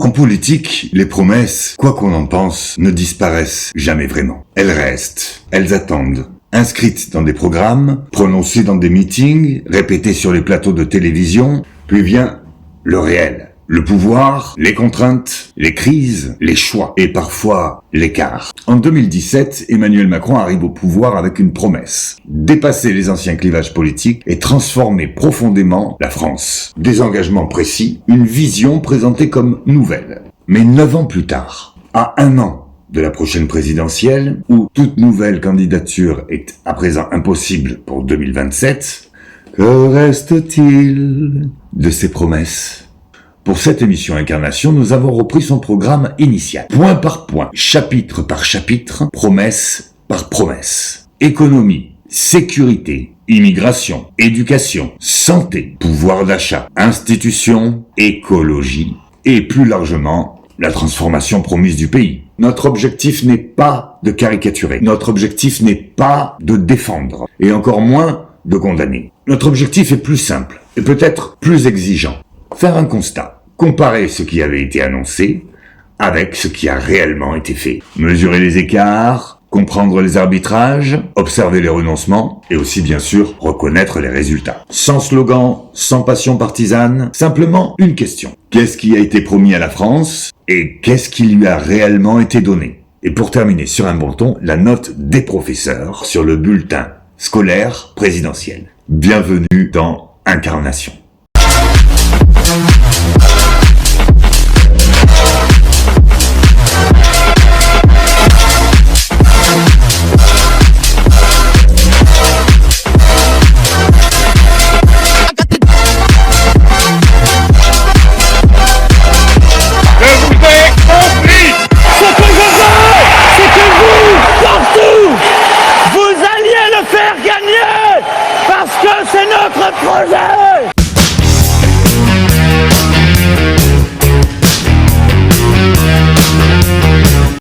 En politique, les promesses, quoi qu'on en pense, ne disparaissent jamais vraiment. Elles restent, elles attendent. Inscrites dans des programmes, prononcées dans des meetings, répétées sur les plateaux de télévision, puis vient le réel. Le pouvoir, les contraintes, les crises, les choix et parfois l'écart. En 2017, Emmanuel Macron arrive au pouvoir avec une promesse. Dépasser les anciens clivages politiques et transformer profondément la France. Des engagements précis, une vision présentée comme nouvelle. Mais 9 ans plus tard, à 1 an de la prochaine présidentielle, où toute nouvelle candidature est à présent impossible pour 2027, que reste-t-il de ces promesses ? Pour cette émission Incarnation, nous avons repris son programme initial. Point par point, chapitre par chapitre, promesse par promesse. Économie, sécurité, immigration, éducation, santé, pouvoir d'achat, institutions, écologie et plus largement, la transformation promise du pays. Notre objectif n'est pas de caricaturer. Notre objectif n'est pas de défendre. Et encore moins de condamner. Notre objectif est plus simple et peut-être plus exigeant. Faire un constat. Comparer ce qui avait été annoncé avec ce qui a réellement été fait. Mesurer les écarts, comprendre les arbitrages, observer les renoncements et aussi bien sûr reconnaître les résultats. Sans slogan, sans passion partisane, simplement une question. Qu'est-ce qui a été promis à la France et qu'est-ce qui lui a réellement été donné? Et pour terminer sur un bon ton, la note des professeurs sur le bulletin scolaire présidentiel. Bienvenue dans Incarnation.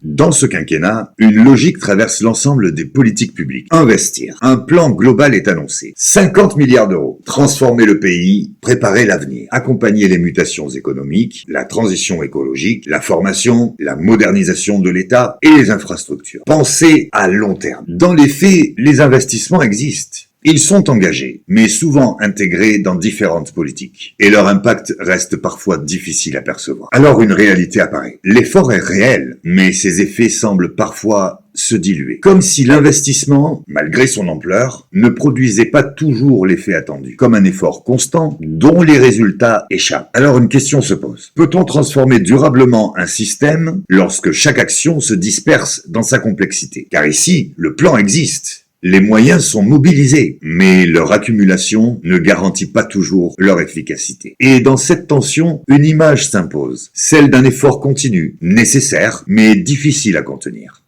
Dans ce quinquennat, une logique traverse l'ensemble des politiques publiques. Investir. Un plan global est annoncé. 50 milliards d'euros. Transformer le pays, préparer l'avenir. Accompagner les mutations économiques, la transition écologique, la formation, la modernisation de l'État et les infrastructures. Penser à long terme. Dans les faits, les investissements existent. Ils sont engagés, mais souvent intégrés dans différentes politiques. Et leur impact reste parfois difficile à percevoir. Alors une réalité apparaît. L'effort est réel, mais ses effets semblent parfois se diluer. Comme si l'investissement, malgré son ampleur, ne produisait pas toujours l'effet attendu. Comme un effort constant dont les résultats échappent. Alors une question se pose. Peut-on transformer durablement un système lorsque chaque action se disperse dans sa complexité? Car ici, le plan existe. Les moyens sont mobilisés, mais leur accumulation ne garantit pas toujours leur efficacité. Et dans cette tension, une image s'impose, celle d'un effort continu, nécessaire, mais difficile à contenir.